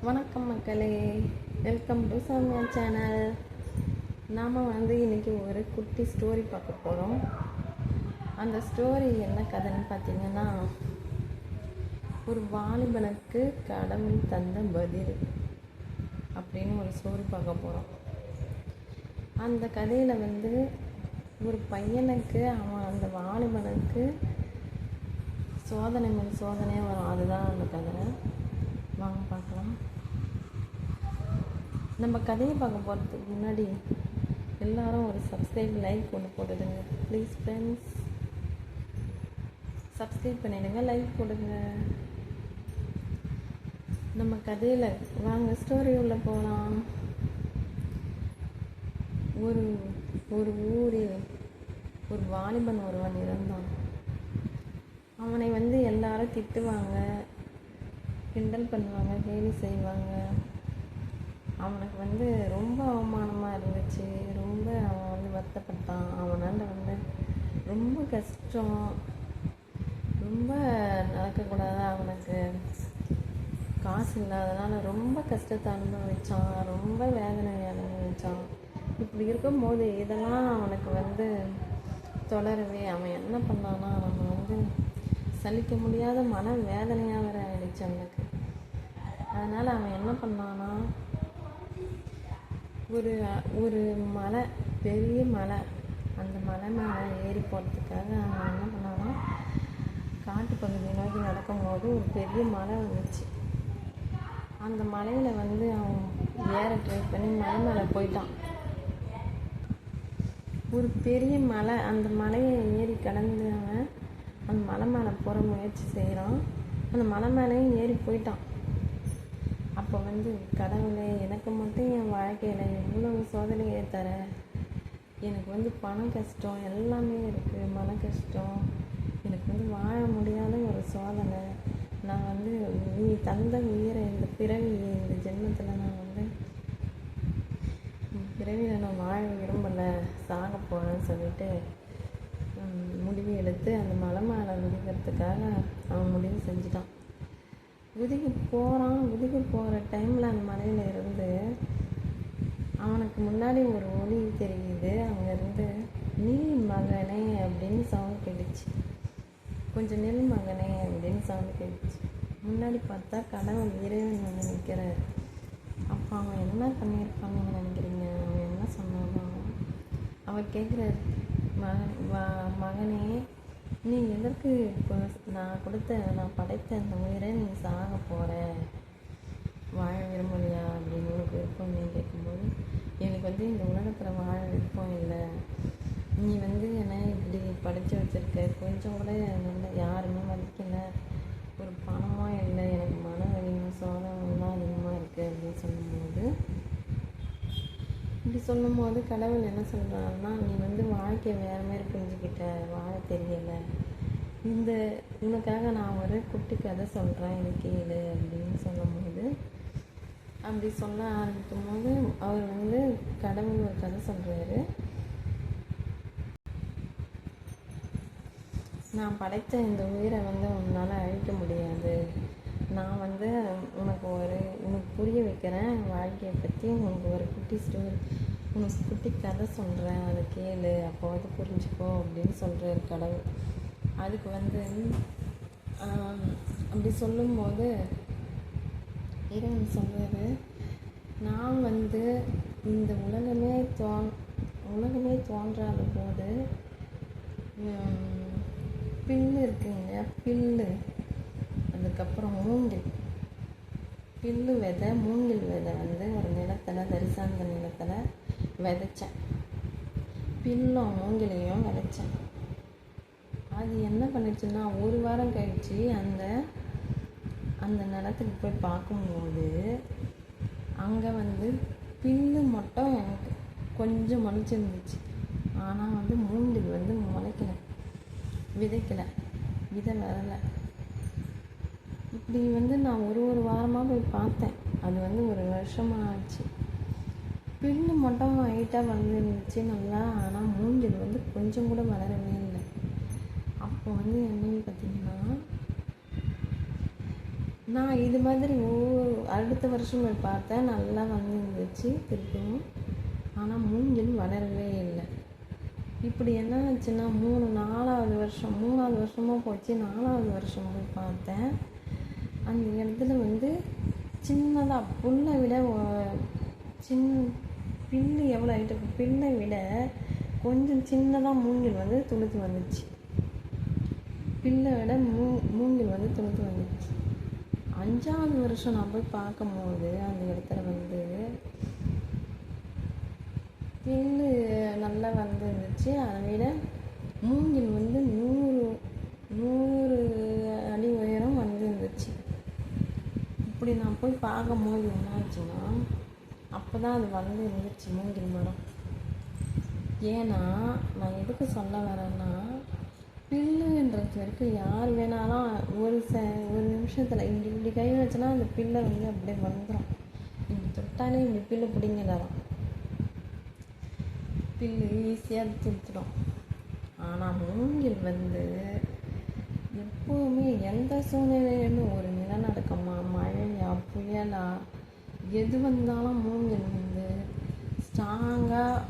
வணக்கம் மக்களே, welcome to Soumya channel. நாம் இன்றைக்கி ஒரு குட்டி ஸ்டோரி பார்க்க போகிறோம். அந்த ஸ்டோரி என்ன கதைன்னு பார்த்தீங்கன்னா, ஒரு வாலிபனுக்கு கடவுள் தந்த பதில் அப்படின்னு ஒரு ஸ்டோரி பார்க்க போகிறோம். அந்த கதையில் ஒரு பையனுக்கு அந்த வாலிபனுக்கு சோதனை மேல் சோதனையாக வரும். அதுதான் அந்த கதை. வாங்க பார்க்கலாம். நம்ம கதையை பார்க்க போகிறதுக்கு முன்னாடி எல்லாரும் ஒரு சப்ஸ்கிரைப் லைக் ஒன்று போட்டுடுங்க ப்ளீஸ் ஃப்ரெண்ட்ஸ். சப்ஸ்கிரைப் பண்ணிடுங்க, லைக் போடுங்க. நம்ம கதையில் வாங்க ஸ்டோரி உள்ள போகலாம். ஒரு ஊரில் ஒரு வாலிபன் ஒருவன் இருந்தான். அவனை எல்லாரும் திட்டுவாங்க, கிண்டல் பண்ணுவாங்க, கேலி செய்வாங்க. அவனுக்கு ரொம்ப அவமானமாக இருந்துச்சு. ரொம்ப அவன் வருத்தப்பட்டான். அவனால் ரொம்ப கஷ்டம், ரொம்ப நடக்கக்கூடாது. அவனுக்கு காசு இல்லாதனால ரொம்ப கஷ்டத்தை அனுபவித்தான், ரொம்ப வேதனையை அனுபவித்தான். இப்படி இருக்கும்போது இதெல்லாம் அவனுக்கு தொடரவே அவன் என்ன பண்ணான்னா, நம்ம சலிக்க முடியாத மன வேதனையாக வேற ஆயிடுச்சு அவனுக்கு. அதனால் அவன் என்ன பண்ணான்னா, ஒரு மலை, பெரிய மலை, அந்த மலை மேலே ஏறி போகிறதுக்காக அவன் என்ன பண்ணான்னா, காட்டு பகுதி நோக்கி நடக்கும்போது ஒரு பெரிய மலை வந்துச்சு. அந்த மலையில் அவன் ஏற ட்ரை பண்ணி மலை மேலே போயிட்டான். ஒரு பெரிய மலை, அந்த மலையை ஏறி கடந்து அவன் அந்த மலை மேலே போகிற முயற்சி செய்கிறான். அந்த மலை மேலேயும் ஏறி போயிட்டான். அப்போ கடவுளே, எனக்கு மட்டும் என் வாழ்க்கையில் எவ்வளவு சோதனையை தர. எனக்கு பண கஷ்டம் எல்லாமே இருக்குது, மன கஷ்டம், எனக்கு வாழ முடியாத ஒரு சோதனை. நான் நீ தந்த உயிரை இந்த பிறவி, இந்த ஜென்மத்தில் நான் பிறவியில் நான் வாழ விரும்பலை, சாக போகிறேன்னு சொல்லிட்டு முடிவு எடுத்து அந்த மலை மேலே குதிக்கிறதுக்காக அவன் முடிவு செஞ்சிட்டான். குதிக்க போகிற டைமில் அந்த மலையில் இருந்து அவனுக்கு முன்னாடி ஒரு ஒளி தெரியுது. அங்கேருந்து நீ மகனே அப்படின்னு சவுண்ட் கேட்டுச்சு. கொஞ்சம் நெல் மகனே அப்படின்னு சவுண்ட் கேட்டுச்சு. முன்னாடி பார்த்தா கடவுள் இறைவன் நிற்கிறார். அப்போ அவன் என்ன பண்ணியிருப்பான்னு நினைக்கிறீங்க? அவன் என்ன சொன்னான்? அவன் கேட்குறாரு, மகனே, நீ எதற்கு இப்போ நான் படைத்த அந்த உயிரை நீ சாக போகிற, வாழ விரும்பலையா அப்படின்னு உனக்கு விருப்பம் நீ கேட்கும்போது, எனக்கு இந்த உலகத்தில் வாழ விருப்பம் இல்லை. நீ என்னை இப்படி படித்து வச்சுருக்க, கொஞ்சம் கூட யாருமே மதிக்கலை, ஒரு பணமாக இல்லை, எனக்கு மன வலியும் சோதனைலாம் அதிகமாக இருக்குது அப்படின்னு சொல்லும்போது கடவுள் என்ன சொல்கிறாருன்னா, நீ வாழ்க்கையை வேறு மாதிரி புரிஞ்சுக்கிட்ட, வாழ தெரியலை, உனக்காக நான் ஒரு குட்டி கதை சொல்கிறேன், இது கேளு அப்படின்னு சொல்லும்போது, அப்படி சொல்ல ஆரம்பிக்கும் போது அவர் கடவுள் ஒரு கதை சொல்கிறாரு. நான் படைத்த இந்த உயிரை உன்னால் அழிக்க முடியாது. நான் உனக்கு புரிய வைக்கிறேன் வாழ்க்கையை பற்றி. உனக்கு ஒரு குட்டி ஸ்டோரி, உனக்கு குட்டி கதை சொல்கிறேன், அதை கேளு, அப்போ புரிஞ்சுக்கோ அப்படின்னு சொல்கிறார் கடவுள். அதுக்கு அப்படி சொல்லும்போது இறைவன் சொல்கிறாரு, நான் இந்த உலகமே தோன்றாத போது பில்லு இருக்குங்க, பில்லு, அதுக்கப்புறம் பில்லு விதை, மூங்கில் விதை ஒரு நிலத்தில், தரிசாந்த நிலத்தில் விதைச்சேன். பில்லும் மூங்கிலையும் விதைச்சேன். அது என்ன பண்ணுச்சுன்னா, ஒரு வாரம் கழித்து அந்த நிலத்துக்கு போய் பார்க்கும்போது அங்கே பில்லு மட்டும் எனக்கு கொஞ்சம் முளைச்சிருந்துச்சு. ஆனால் மூங்கில் முளைக்கலை, விதைக்கலை, விதை வரலை. இப்படி நான் ஒரு வாரமாக போய் பார்த்தேன். அது ஒரு வருஷமாக ஆச்சு. பில்லு மட்டும் ஹைட்டாக வளர்ந்துருந்துச்சு நல்லா. ஆனால் மூங்கில் கொஞ்சம் கூட வளரவே இல்லை. அப்போ என்னன்னு பார்த்தீங்கன்னா, நான் இது மாதிரி அடுத்த வருஷம் போய் பார்த்தேன், நல்லா வந்துருந்துச்சு திருப்பியும். ஆனால் மூங்கில் வளரவே இல்லை. இப்படி என்ன ஆச்சுன்னா 4வது வருஷமாக போச்சு. 4வது வருஷம் போய் பார்த்தேன், அந்த இடத்துல வந்து சின்னதாக புல்லை விட பில்லு எவ்வளோ ஆகிட்டு பில்லை விட கொஞ்சம் சின்னதாக மூங்கில் வந்து துளுத்து வந்துச்சு. பில்லை விட மூங்கில் வந்து துளுத்து வந்துச்சு. 5வது வருஷம் நான் போய் பார்க்கும்போது அந்த இடத்துல வந்து பில்லு நல்லா வந்துருந்துச்சு. அதை விட மூங்கில் வந்து 100 அடி உயரம் வந்துருந்துச்சு. இப்படி நான் போய் பார்க்கும்போது என்ன ஆச்சுன்னா, அப்போ தான் அது வந்து இருந்துச்சு மூங்கில் மரம். ஏன்னா நான் எதுக்கு சொல்ல வரேன்னா, பில்லுன்றது வரைக்கும் யார் வேணாலும் ஒரு நிமிஷத்தில் இப்படி கை வச்சுன்னா அந்த பில்லை வந்து அப்படியே வந்துடும். இப்படி தொட்டாலே இப்படி பில்லு பிடிங்கிடலாம். பில்லு ஈஸியாக துடுத்துடும். ஆனால் மூங்கில் வந்து எப்போவுமே எந்த சூழ்நிலையிலும் ஒரு நிலநடுக்கமா, மழையா, புயலா, எது வந்தாலும் மூங்கில் வந்து ஸ்ட்ராங்காக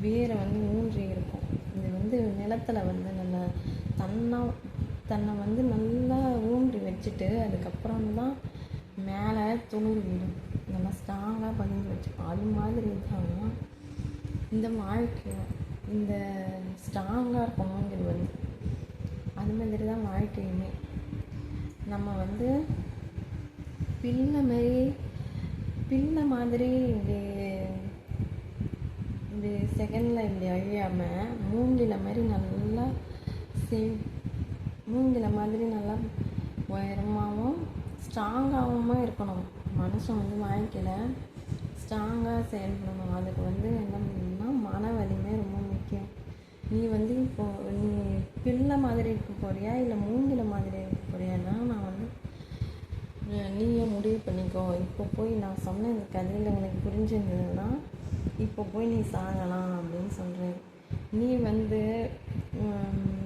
வேரை வந்து ஊன்றி இருக்கும். இது வந்து நிலத்தில் வந்து நல்லா தன்னை வந்து நல்லா ஊன்றி வச்சுட்டு அதுக்கப்புறம் தான் மேலே துளிர் விடும். நல்லா ஸ்ட்ராங்காக பதிஞ்சு வச்சுக்கும். அது மாதிரி தான் இந்த வாழ்க்கை, இந்த ஸ்ட்ராங்காக இருக்கும் மூங்கில் வந்து. அது மாதிரி தான் வாழ்க்கையுமே. நம்ம வந்து பில்லை மாதிரி இப்படி செகண்டில் இப்படி அழியாமல் மூங்கில மாதிரி நல்லா உயரமாகவும் ஸ்ட்ராங்காகவும் இருக்கணும். மனுஷன் வந்து வாழ்க்கையில் ஸ்ட்ராங்காக செயல்படணும். அதுக்கு வந்து என்ன பண்ணணும்னா மன வலிமை ரொம்ப முக்கியம். நீ வந்து நீ பிள்ளை மாதிரி இருக்க போறியா இல்லை மூங்கில மாதிரி இருக்க போறியான்னா, நான் வந்து நீயே முடிவு பண்ணிக்கோ. இப்போ போய் நான் சொன்ன இந்த கதையில் உனக்கு புரிஞ்சிருந்ததுன்னா இப்போ போய் நீ சாகலாம் அப்படின்னு சொல்கிறேன். நீ வந்து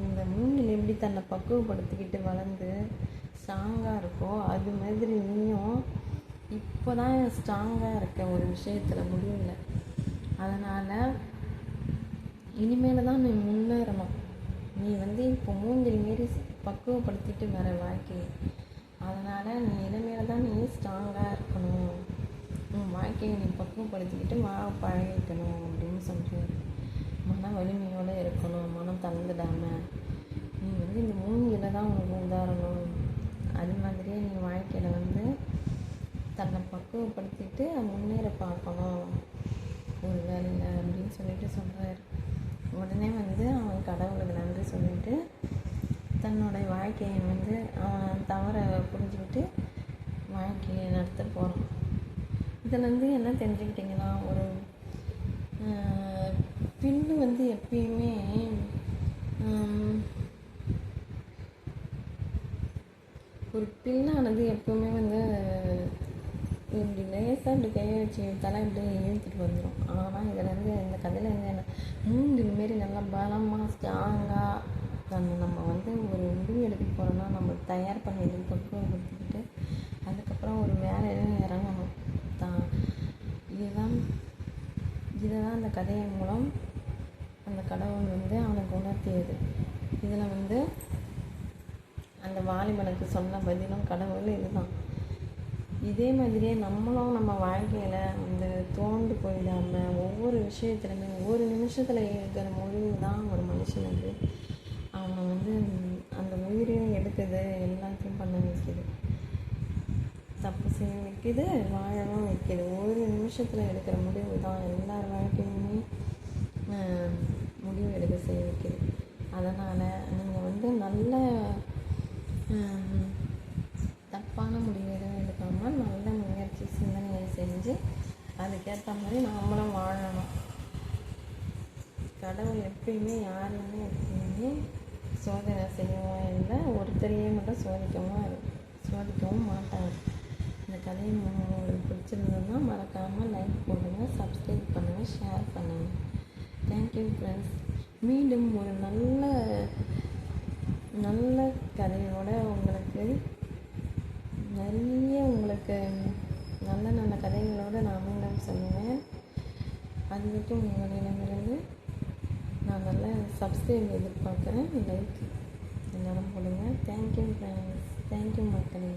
இந்த மூங்கில் எப்படி தன்னை பக்குவப்படுத்திக்கிட்டு வளர்ந்து ஸ்ட்ராங்காக இருக்கோ அது மாதிரி நீயும் இப்போ தான் ஸ்ட்ராங்காக இருக்க ஒரு விஷயத்தில் முடியல. அதனால் இனிமேல் தான் நீ முன்னேறணும். நீ வந்து இப்போ மூங்கில் மாரி பக்குவப்படுத்திட்டு வர வாழ்க்கையை. அதனால் நீ இனிமேல் தான் நீ ஸ்ட்ராங்காக இருக்கணும். உன் வாழ்க்கையை நீ பக்குவப்படுத்திக்கிட்டு பழகிக்கணும் அப்படின்னு சொல்கிறேன். மன வலிமையோடு இருக்கணும், மனம் தளர்ந்துடாமல். நீ வந்து இந்த மூங்கில தான் உனக்கு உதாரணம். அது மாதிரியே நீ வாழ்க்கையில் வந்து தன்னை பக்குவப்படுத்திட்டு முன்னேற பார்க்கணும் ஒரு வேலையில் அப்படின்னு சொல்லிட்டு சொல்கிறார். உடனே வந்து அவன் கடவுளுக்கு நன்றி சொல்லிட்டு தன்னுடைய வாழ்க்கையை வந்து அவன் தவற புரிஞ்சுக்கிட்டு வாழ்க்கையை நடத்த போகிறான். இதில் வந்து என்ன தெரிஞ்சுக்கிட்டிங்கன்னா, ஒரு பில்லு வந்து எப்பயுமே ஒரு பில்லானது எப்பவுமே வந்து இப்படி லேசாக இப்படி கையை வச்சு இழுத்தாலும் இப்படி இழுத்துட்டு வந்துடும். ஆனால் இதில் வந்து இந்த கதையில் வந்து என்ன மூங்கில் மாரி நல்லா பலமாக ஸ்ட்ராங்காக நம்ம வந்து ஒரு முடிவு எடுக்க போகிறோம்னா நம்ம தயார் பண்ணிட்டு பக்குவப்படுத்திக்கிட்டு அதுக்கப்புறம் ஒரு வேலையிலும் இறங்கணும் தான். இதை தான் அந்த கதையின் மூலம் அந்த கடவுள் வந்து அவனுக்கு உணர்த்தியது. இதில் வந்து அந்த வாலிபனுக்கு சொன்ன பதிலும் கடவுள் இதுதான். இதே மாதிரியே நம்மளும் நம்ம வாழ்க்கையில் அந்த தோண்டு போயிடாமல் ஒவ்வொரு விஷயத்துலையுமே ஒவ்வொரு நிமிஷத்தில் இருக்கிற முடிவு தான் ஒரு மனுஷனுக்கு அவனை வந்து அந்த உயிரையும் எடுக்குது, எல்லாத்தையும் பண்ண வைக்கிது, தப்பு செய்ய வைக்கிது, வாழவும் வைக்கிது. ஒரு நிமிஷத்தில் எடுக்கிற முடிவு தான் எல்லார் வாழ்க்கையுமே முடிவு எடுக்க செய்ய வைக்கிது. அதனால் நீங்கள் வந்து நல்ல தப்பான முடிவுகள் எடுக்காமல் நல்ல முயற்சி சிந்தனையை செஞ்சு அதுக்கேற்ற மாதிரி நாமளும் வாழணும். கடவுள் எப்பயுமே யாரையுமே எப்பயுமே சோதனை செய்யவும் இல்லை, ஒருத்தரையே மட்டும் சோதிக்கவும் மாட்டாங்க. இந்த கதையை உங்களுக்கு பிடிச்சிருந்ததுன்னா மறக்காமல் லைக் போடுங்க, சப்ஸ்கிரைப் பண்ணுங்கள், ஷேர் பண்ணுங்கள். Thank you friends. மீண்டும் ஒரு நல்ல கதையோடு உங்களுக்கு நிறைய உங்களுக்கு நல்ல நல்ல கதைகளோடு நான் மீண்டும் சொல்லுவேன். அது வரைக்கும் உங்களிடமிருந்து நான் நல்ல சப்ஸ்கிரைப் எதிர்பார்க்குறேன். லைக் எல்லோரும் போடுங்க. தேங்க்யூ ஃப்ரெண்ட்ஸ், தேங்க்யூ மக்களே.